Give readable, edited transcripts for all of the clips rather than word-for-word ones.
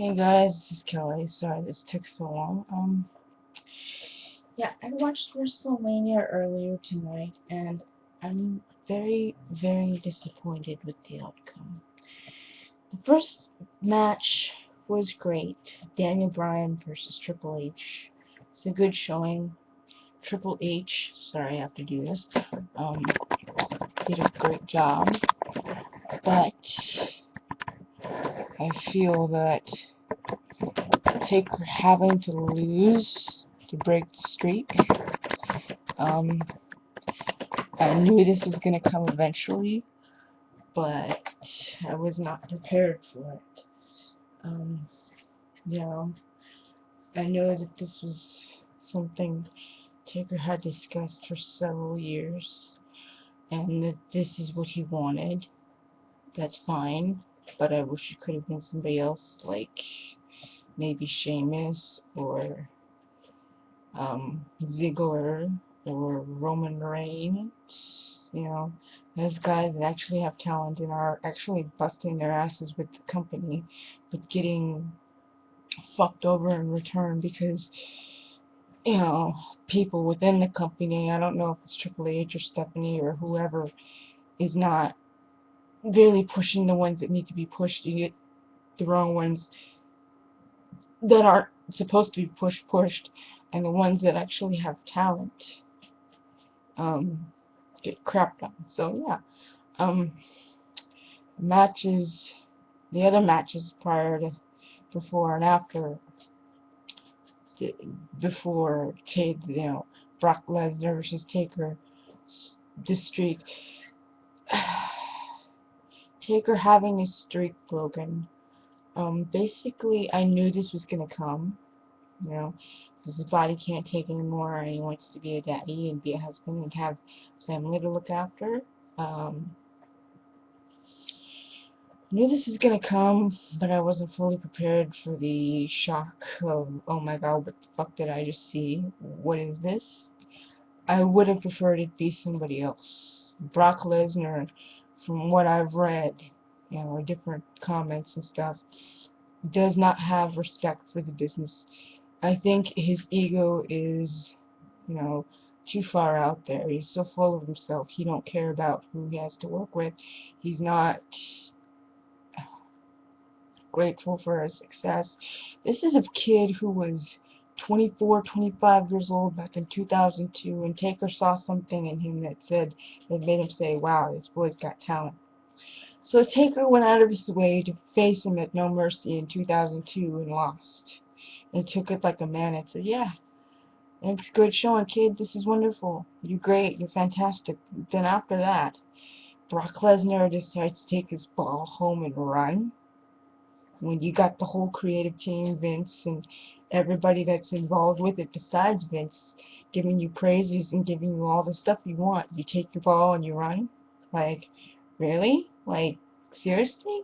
Hey guys, this is Kelly. Sorry this took so long. Yeah, I watched Wrestlemania earlier tonight, and I'm very, very disappointed with the outcome. The first match was great. Daniel Bryan versus Triple H. It's a good showing. Triple H, sorry I have to do this, did a great job, but I feel that Taker having to lose to break the streak. I knew this was going to come eventually, but I was not prepared for it. Um, you know, I know that this was something Taker had discussed for several years, and that this is what he wanted. That's fine, but I wish it could have been somebody else, like maybe Sheamus or Ziggler or Roman Reigns. Those guys that actually have talent and are actually busting their asses with the company, but getting fucked over in return because, people within the company, I don't know if it's Triple H or Stephanie or whoever, is not really pushing the ones that need to be pushed. You get the wrong ones that aren't supposed to be pushed, and the ones that actually have talent get crapped on. So yeah, matches, the other matches prior to, before and after, before Brock Lesnar versus Taker, the streak, Taker having his streak broken. Basically, I knew this was gonna come. Because his body can't take anymore, and he wants to be a daddy and be a husband and have family to look after. Knew this was gonna come, but I wasn't fully prepared for the shock of, oh my god, what the fuck did I just see? What is this? I would have preferred it be somebody else. Brock Lesnar, from what I've read, different comments and stuff, does not have respect for the business. I think his ego is, too far out there. He's so full of himself. He don't care about who he has to work with. He's not grateful for his success. This is a kid who was 24, 25 years old back in 2002, and Taker saw something in him that made him say, wow, this boy's got talent. So Taker went out of his way to face him at No Mercy in 2002 and lost. And took it like a man and said, yeah, it's good showing, kid. This is wonderful. You're great. You're fantastic. Then after that, Brock Lesnar decides to take his ball home and run. When you got the whole creative team, Vince, and everybody that's involved with it besides Vince, giving you praises and giving you all the stuff you want, you take your ball and you run? Like, really? Like, seriously?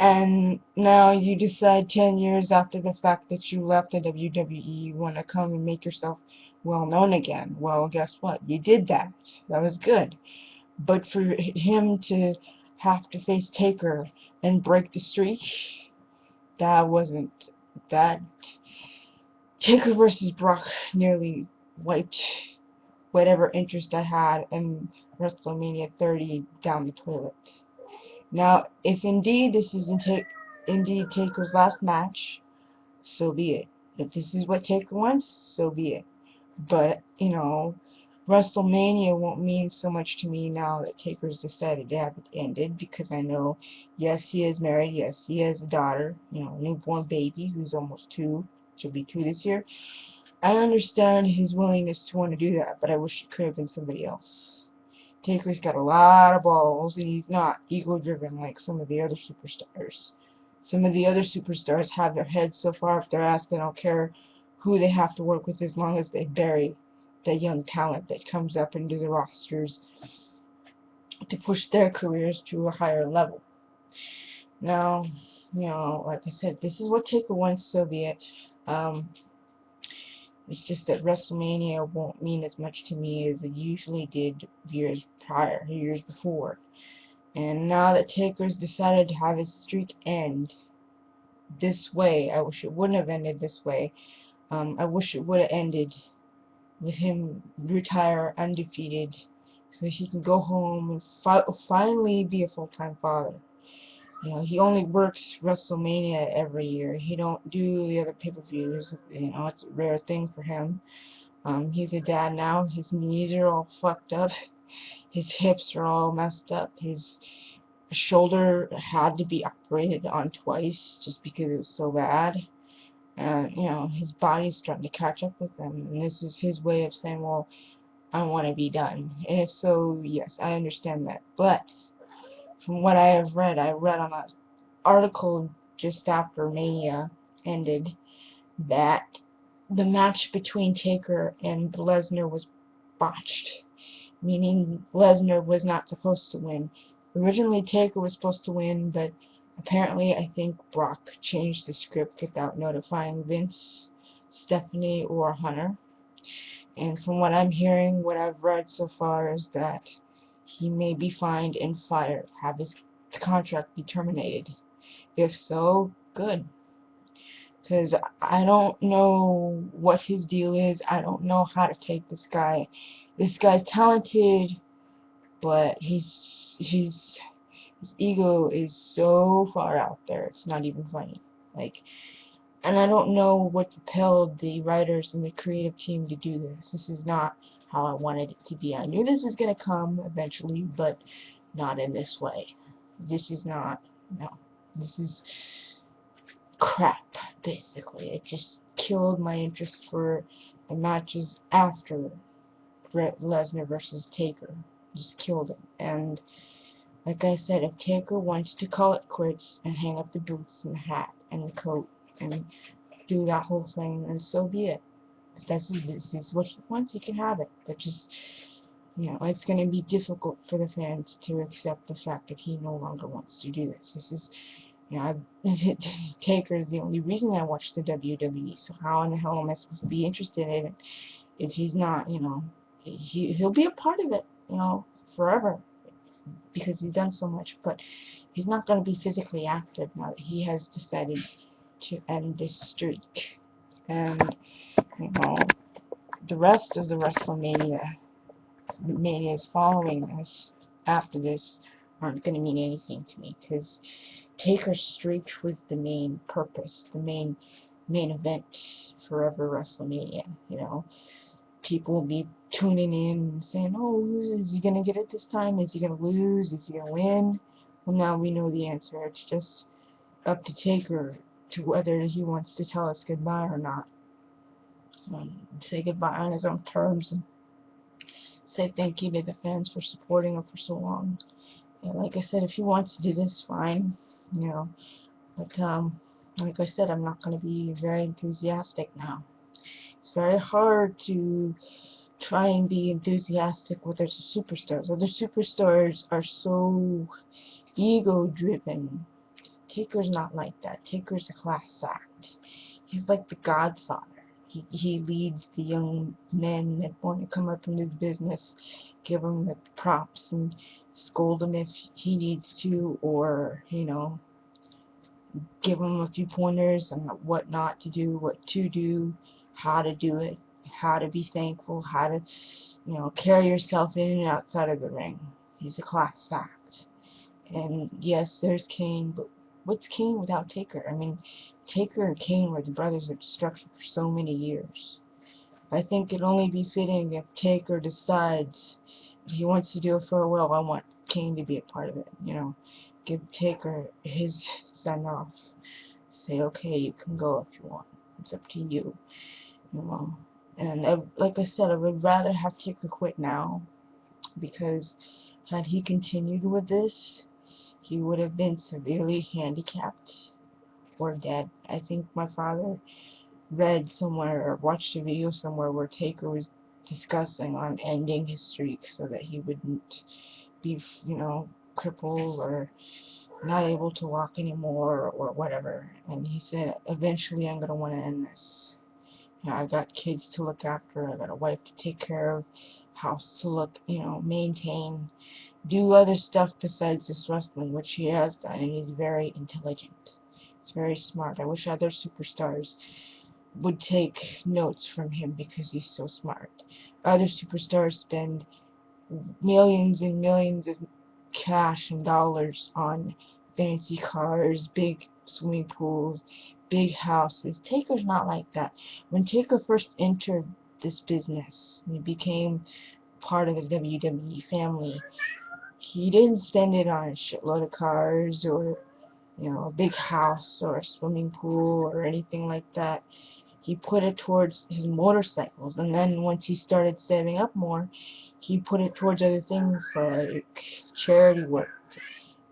And now you decide 10 years after the fact that you left the WWE, you want to come and make yourself well known again. Well, guess what? You did that. That was good. But for him to have to face Taker and break the streak, that wasn't that. Taker versus Brock nearly wiped whatever interest I had in WrestleMania 30 down the toilet. Now, if indeed this is indeed Taker's last match, so be it. If this is what Taker wants, so be it. But, WrestleMania won't mean so much to me now that Taker's decided to have it ended, because I know, yes, he is married, yes, he has a daughter, a newborn baby who's almost 2, she'll be 2 this year. I understand his willingness to want to do that, but I wish it could have been somebody else. Taker's got a lot of balls, and he's not ego-driven like some of the other superstars. Some of the other superstars have their heads so far up their ass they don't care who they have to work with as long as they bury the young talent that comes up into the rosters to push their careers to a higher level. Now, like I said, this is what Taker wants, so be it. It's just that WrestleMania won't mean as much to me as it usually did years before. And now that Taker's decided to have his streak end, this way. I wish it wouldn't have ended this way. I wish it would have ended with him retire undefeated so he can go home and finally be a full-time father. You know, he only works Wrestlemania every year. He don't do the other pay-per-views. You know, it's a rare thing for him. He's a dad now. His knees are all fucked up. His hips are all messed up. His shoulder had to be operated on twice just because it was so bad. And, you know, his body's starting to catch up with him. And this is his way of saying, well, I want to be done. And if so, yes, I understand that. But from what I have read, I read on an article just after Mania ended that the match between Taker and Lesnar was botched, meaning Lesnar was not supposed to win. Originally, Taker was supposed to win, but apparently I think Brock changed the script without notifying Vince, Stephanie, or Hunter. And from what I'm hearing, what I've read so far is that he may be fined and fired, have his contract be terminated. If so, good. Because I don't know what his deal is. I don't know how to take this guy. This guy's talented, but his ego is so far out there. It's not even funny. Like, and I don't know what propelled the writers and the creative team to do this. This is not how I wanted it to be. I knew this was gonna come eventually, but not in this way. This is not. No. This is crap, basically. It just killed my interest for the matches after Lesnar versus Taker. Just killed it. And like I said, if Taker wants to call it quits and hang up the boots and the hat and the coat and do that whole thing, then so be it. If this is what he wants, he can have it. But just, you know, it's going to be difficult for the fans to accept the fact that he no longer wants to do this. This is, you know, Taker is the only reason I watch the WWE, so how in the hell am I supposed to be interested in it if he's not, you know, he'll be a part of it, you know, forever, because he's done so much, but he's not going to be physically active now that he has decided to end this streak. And, you know, the rest of the WrestleMania manias following us after this aren't going to mean anything to me, because Taker's streak was the main purpose, the main event for every WrestleMania. You know, people will be tuning in and saying, "Oh, is he gonna get it this time? Is he gonna lose? Is he gonna win?" Well, now we know the answer. It's just up to Taker to whether he wants to tell us goodbye or not. Say goodbye on his own terms and say thank you to the fans for supporting him for so long. And like I said, if he wants to do this, fine, you know. But like I said, I'm not going to be very enthusiastic now. It's very hard to try and be enthusiastic with other superstars. Other superstars are so ego-driven. Taker's not like that. Taker's a class act. He's like the Godfather. He leads the young men that want to come up into the business, give them the props and scold them if he needs to, or, you know, give them a few pointers on what not to do, what to do, how to do it, how to be thankful, how to, you know, carry yourself in and outside of the ring. He's a class act. And yes, there's Kane, but what's Kane without Taker? I mean, Taker and Kane were the brothers of destruction for so many years. I think it'd only be fitting if Taker decides he wants to do a farewell. I want Kane to be a part of it, you know. Give Taker his send off. Say, okay, you can go if you want. It's up to you, you know. And like I said, I would rather have Taker quit now, because had he continued with this, he would have been severely handicapped or dead. I think my father read somewhere or watched a video somewhere where Taker was discussing on ending his streak so that he wouldn't be, you know, crippled or not able to walk anymore or whatever. And he said, eventually I'm going to want to end this. You know, I've got kids to look after, I've got a wife to take care of, house to look, you know, maintain, do other stuff besides this wrestling, which he has done, and he's very intelligent. It's very smart. I wish other superstars would take notes from him because he's so smart. Other superstars spend millions and millions of cash and dollars on fancy cars, big swimming pools, big houses. Taker's not like that. When Taker first entered this business, he became part of the WWE family. He didn't spend it on a shitload of cars or, a big house or a swimming pool or anything like that. He put it towards his motorcycles, and then once he started saving up more, he put it towards other things like charity work,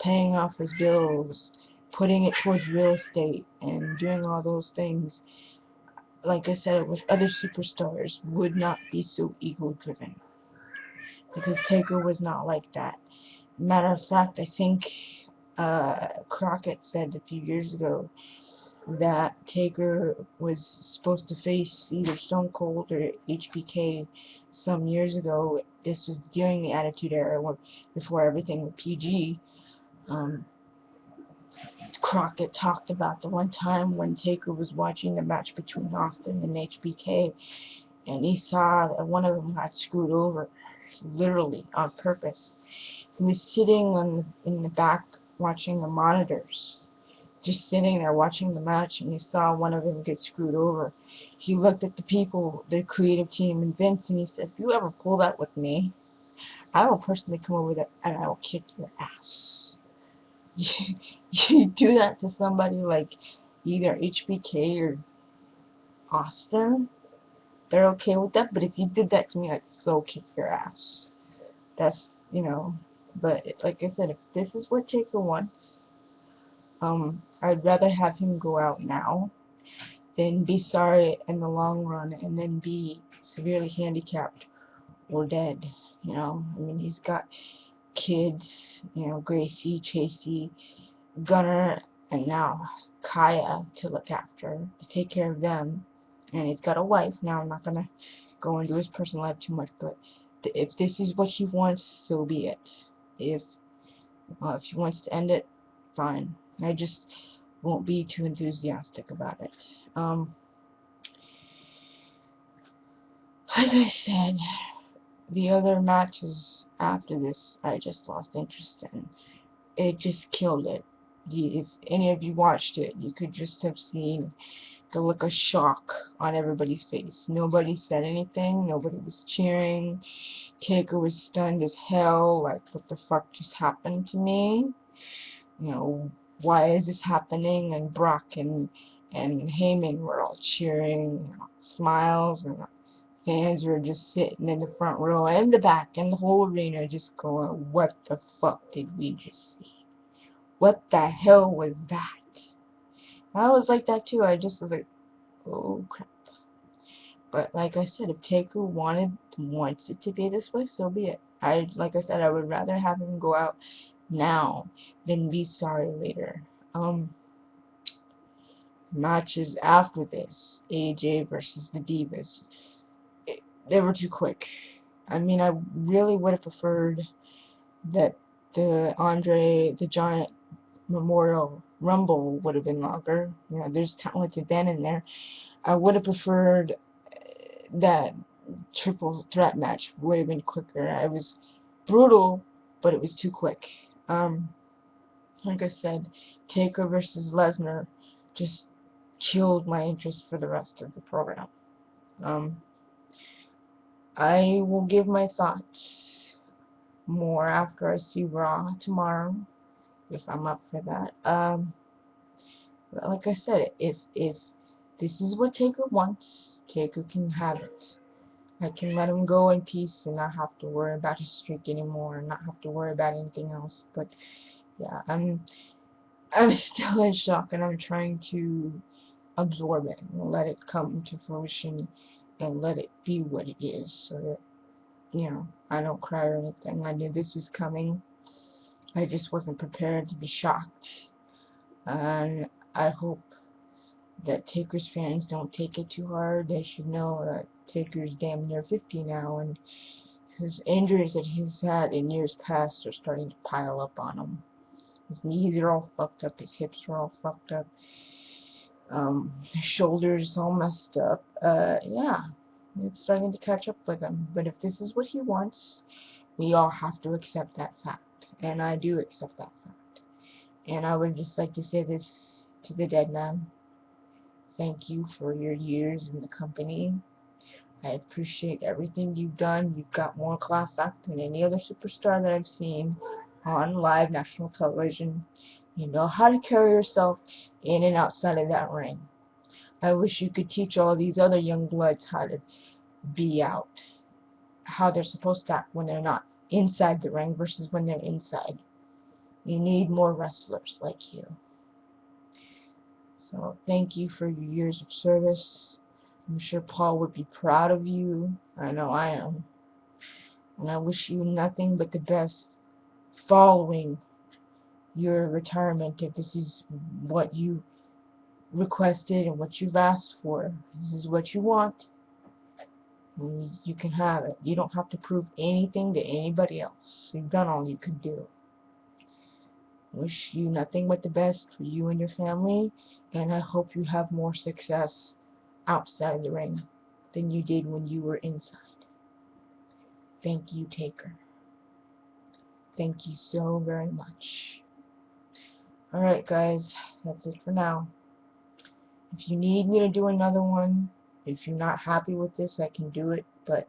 paying off his bills, putting it towards real estate, and doing all those things. Like I said, with other superstars, would not be so ego-driven, because Taker was not like that. Matter of fact, I think Crockett said a few years ago that Taker was supposed to face either Stone Cold or HBK some years ago. This was during the Attitude Era, before everything was PG. Crockett talked about the one time when Taker was watching the match between Austin and HBK, and he saw that one of them got screwed over, literally on purpose. He was sitting in the back watching the monitors, just sitting there watching the match, and he saw one of them get screwed over. He looked at the people, the creative team, and Vince, and he said, if you ever pull that with me, I will personally come over there and I will kick your ass. You do that to somebody like either HBK or Austin, they're okay with that, but if you did that to me, I'd so kick your ass. That's, but like I said, if this is what Taker wants, I'd rather have him go out now than be sorry in the long run and then be severely handicapped or dead. I mean, he's got kids, Gracie, Chasey, Gunner, and now Kaya to look after, to take care of them. And he's got a wife. Now, I'm not going to go into his personal life too much, but if this is what he wants, so be it. If he wants to end it, fine. I just won't be too enthusiastic about it. Like I said, the other matches after this, I just lost interest in. It just killed it. If any of you watched it, you could just have seen the look of shock on everybody's face. Nobody said anything. Nobody was cheering. Taker was stunned as hell. Like, what the fuck just happened to me? Why is this happening? And Brock and Heyman were all cheering, smiles, and fans were just sitting in the front row and the back and the whole arena just going, what the fuck did we just see? What the hell was that? I was like that too. I just was like, oh crap. But like I said, if Taker wants it to be this way, so be it. Like I said, I would rather have him go out now than be sorry later. Matches after this, AJ versus the Divas, they were too quick. I mean, I really would have preferred that the Andre the Giant Memorial Rumble would have been longer. There's talented men in there. I would have preferred that triple threat match would have been quicker. It was brutal, but it was too quick. Like I said, Taker versus Lesnar just killed my interest for the rest of the program. I will give my thoughts more after I see Raw tomorrow, if I'm up for that. Like I said, if this is what Taker wants, Taker can have it. I can let him go in peace and not have to worry about his streak anymore, and not have to worry about anything else. But yeah, I'm still in shock, and I'm trying to absorb it and let it come to fruition and let it be what it is, so that I don't cry or anything. I knew this was coming. I just wasn't prepared to be shocked. And I hope that Taker's fans don't take it too hard. They should know that Taker's damn near 50 now, and his injuries that he's had in years past are starting to pile up on him. His knees are all fucked up. His hips are all fucked up. His shoulders all messed up. Yeah, it's starting to catch up with him. But if this is what he wants, we all have to accept that fact. And I do accept that fact. And I would just like to say this to the dead man. Thank you for your years in the company. I appreciate everything you've done. You've got more class act than any other superstar that I've seen on live national television. You know how to carry yourself in and outside of that ring. I wish you could teach all these other young bloods how to be out, how they're supposed to act when they're not inside the ring versus when they're inside. You need more wrestlers like you. So thank you for your years of service. I'm sure Paul would be proud of you. I know I am. And I wish you nothing but the best following your retirement. If this is what you requested and what you've asked for, this is what you want, you can have it. You don't have to prove anything to anybody else. You've done all you can do. Wish you nothing but the best for you and your family, and I hope you have more success outside the ring than you did when you were inside. Thank you, Taker. Thank you so very much. Alright guys, that's it for now. If you need me to do another one, if you're not happy with this, I can do it, but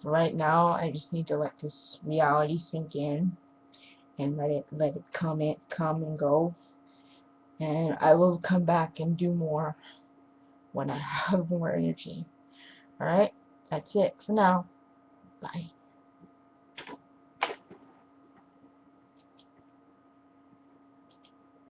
for right now, I just need to let this reality sink in and let it come and go. And I will come back and do more when I have more energy. Alright, that's it for now. Bye.